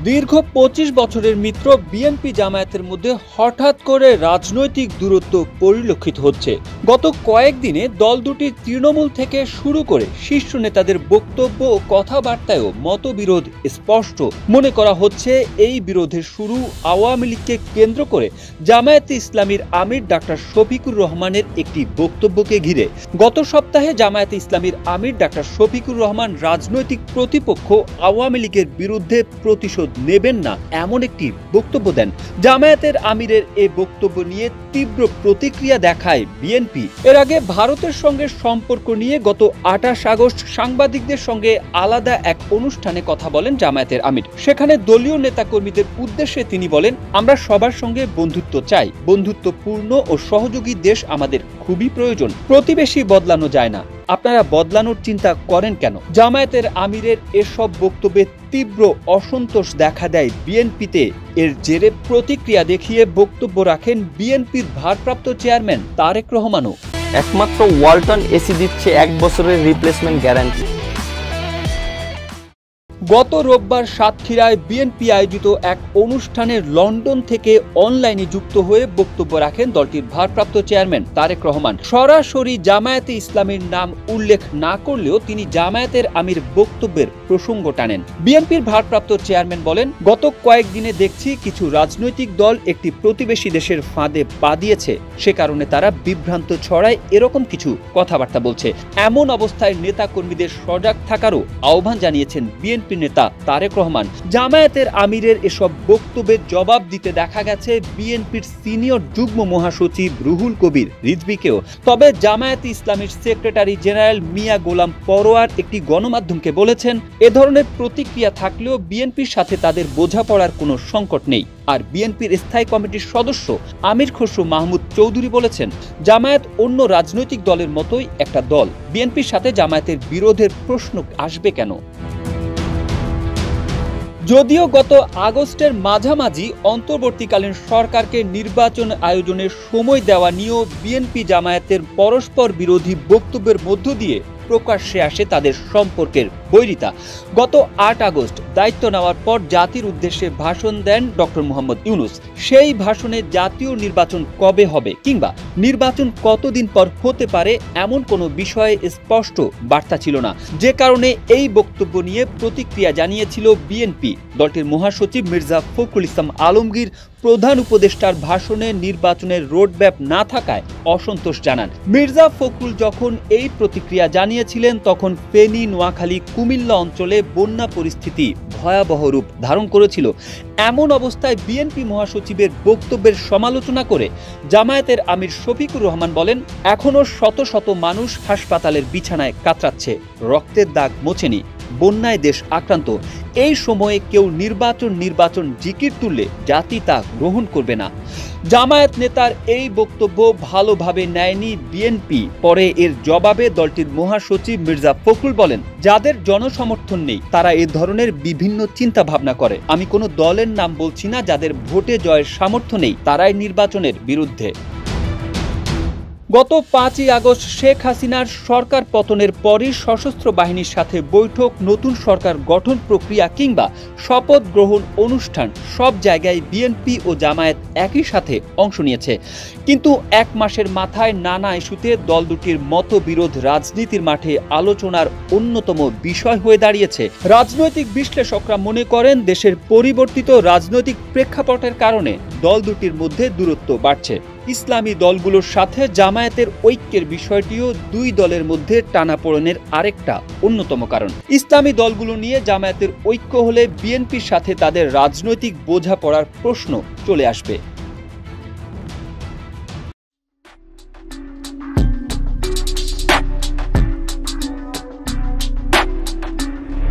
দীর্ঘ ২৫ বছরের মিত্র বিএনপি জামায়াতের মধ্যে হঠাৎ করে রাজনৈতিক দূরত্ব পরিলক্ষিত হচ্ছে। গত কয়েকদিনে দল দুটির তৃণমূল থেকে শুরু করে শীর্ষ নেতাদের বক্তব্য ও কথাবার্তায়ও মতবিরোধ স্পষ্ট। মনে করা হচ্ছে এই বিরোধের শুরু আওয়ামী লীগকে কেন্দ্র করে জামায়াতে ইসলামীর আমির ডাক্তার শফিকুর রহমানের একটি বক্তব্যকে ঘিরে। গত সপ্তাহে জামায়াতে ইসলামীর আমির ডাক্তার শফিকুর রহমান রাজনৈতিক প্রতিপক্ষ আওয়ামী লীগের বিরুদ্ধে প্রতিশোধ নেবেন না এমন একটি বক্তব্য দেন। জামায়াতের আমিরের এই বক্তব্য নিয়ে তীব্র প্রতিক্রিয়া দেখায় বিএনপি। এর আগে ভারতের সঙ্গে সম্পর্ক নিয়ে গত ২৮ আগস্ট সাংবাদিকদের সঙ্গে আলাদা এক অনুষ্ঠানে কথা বলেন জামায়াতের আমির। সেখানে দলীয় নেতাকর্মীদের উদ্দেশ্যে তিনি বলেন, আমরা সবার সঙ্গে বন্ধুত্ব চাই, বন্ধুত্বপূর্ণ ও সহযোগী দেশ আমাদের খুবই প্রয়োজন। প্রতিবেশী বদলানো যায় না, আপনারা বদলানোর চিন্তা করেন কেন? জামায়াতের আমিরের এসব বক্তব্যে তীব্র অসন্তোষ দেখা দেয় বিএনপিতে। এর জেরে প্রতিক্রিয়া দেখিয়ে বক্তব্য রাখেন বিএনপির ভারপ্রাপ্ত চেয়ারম্যান তারেক রহমানও। একমাত্র ওয়ালটন এসি দিচ্ছে ১ বছরের রিপ্লেসমেন্ট গ্যারান্টি। গত রোববার সাতক্ষীরায় বিএনপি আয়োজিত এক অনুষ্ঠানে লন্ডন থেকে অনলাইনে যুক্ত হয়ে বক্তব্য রাখেন দলটির ভারপ্রাপ্ত চেয়ারম্যান তারেক রহমান। সরাসরি জামায়াতে ইসলামীর নাম উল্লেখ না করলেও তিনি জামায়াতের আমির বক্তব্যের প্রসঙ্গ টানেন। বিএনপির ভারপ্রাপ্ত চেয়ারম্যান বলেন, গত কয়েকদিনে দেখছি কিছু রাজনৈতিক দল একটি প্রতিবেশী দেশের ফাঁদে পা দিয়েছে, সে কারণে তারা বিভ্রান্ত ছড়ায় এরকম কিছু কথাবার্তা বলছে। এমন অবস্থায় নেতাকর্মীদের সজাগ থাকারও আহ্বান জানিয়েছেন বিএনপি নেতা তারেক রহমান। জামায়াতের আমিরের এসব বক্তব্যের জবাব দিতে দেখা গেছে বিএনপির সিনিয়র যুগ্ম মহাসচিব রুহুল কবির রিজভীকেও। তবে জামায়াতে ইসলামীর সেক্রেটারি জেনারেল মিয়া গোলাম পরোয়ার একটি গণমাধ্যমকে বলেছেন, এ ধরনের প্রতিক্রিয়া থাকলেও বিএনপির সাথে তাদের বোঝাপড়ার কোনো সংকট নেই। আর বিএনপির স্থায়ী কমিটির সদস্য আমির খসরু মাহমুদ চৌধুরী বলেছেন, জামায়াত অন্য রাজনৈতিক দলের মতোই একটা দল, বিএনপির সাথে জামায়াতের বিরোধের প্রশ্ন আসবে কেন? যদিও গত আগস্টের মাঝামাঝি অন্তর্বর্তীকালীন সরকারকে নির্বাচন আয়োজনের সময় দেওয়া নিয়েও বিএনপি জামায়াতের পরস্পর বিরোধী বক্তব্যের মধ্য দিয়ে প্রকাশ্যে আসে তাদের সম্পর্কের বৈরিতা। গত ৮ আগস্ট দায়িত্ব নেওয়ার পর জাতির উদ্দেশ্যে ভাষণ দেন ডক্টর মোহাম্মদ ইউনূস। সেই ভাষণে জাতীয় নির্বাচন কবে হবে কিংবা নির্বাচন কতদিন পর হতে পারে এমন কোনো বিষয়ে স্পষ্ট বার্তা ছিল না, যে কারণে এই বক্তব্য নিয়ে প্রতিক্রিয়া জানিয়েছিল বিএনপি। দলটির মহাসচিব মির্জা ফখরুল ইসলাম আলমগীর প্রধান উপদেষ্টার ভাষণে নির্বাচনের রোডম্যাপ না থাকায় অসন্তোষ জানান। মির্জা ফখরুল যখন এই প্রতিক্রিয়া জানিয়েছিলেন তখন ফেনী, নোয়াখালী, কুমিল্লা অঞ্চলে বন্যা পরিস্থিতি ভয়াবহ রূপ ধারণ করেছিল। এমন অবস্থায় বিএনপি মহাসচিবের বক্তব্যের সমালোচনা করে জামায়াতের আমির শফিকুর রহমান বলেন, এখনো শত শত মানুষ হাসপাতালের বিছানায় কাতরাচ্ছে, রক্তের দাগ মোছেনি, বন্যায় দেশ আক্রান্ত। এই সময়ে কেউ নির্বাচন জিকির তুললে জাতি তা গ্রহণ করবে না। জামায়াত নেতার এই বক্তব্য ভালোভাবে নেয়নি বিএনপি। পরে এর জবাবে দলটির মহাসচিব মির্জা ফখরুল বলেন, যাদের জনসমর্থন নেই তারা এ ধরনের বিভিন্ন চিন্তা ভাবনা করে। আমি কোনো দলের নাম বলছি না, যাদের ভোটে জয়ের সামর্থ্য নেই তারাই নির্বাচনের বিরুদ্ধে। গত ৫ই আগস্ট শেখ হাসিনার সরকার পতনের পরই সশস্ত্র বাহিনীর সাথে বৈঠক, নতুন সরকার গঠন প্রক্রিয়া কিংবা শপথ গ্রহণ অনুষ্ঠান সব জায়গায় বিএনপি ও জামায়াত একই সাথে অংশ নিয়েছে। কিন্তু ১ মাসের মাথায় নানা ইস্যুতে দল দুটির মতবিরোধ রাজনীতির মাঠে আলোচনার অন্যতম বিষয় হয়ে দাঁড়িয়েছে। রাজনৈতিক বিশ্লেষকরা মনে করেন, দেশের পরিবর্তিত রাজনৈতিক প্রেক্ষাপটের কারণে দল দুটির মধ্যে দূরত্ব বাড়ছে। ইসলামী দলগুলোর সাথে জামায়াতের ঐক্যের বিষয়টিও দুই দলের মধ্যে টানাপোড়েনের আরেকটা অন্যতম কারণ। ইসলামী দলগুলো নিয়ে জামায়াতের ঐক্য হলে বিএনপির সাথে তাদের রাজনৈতিক বোঝাপড়ার প্রশ্ন চলে আসবে।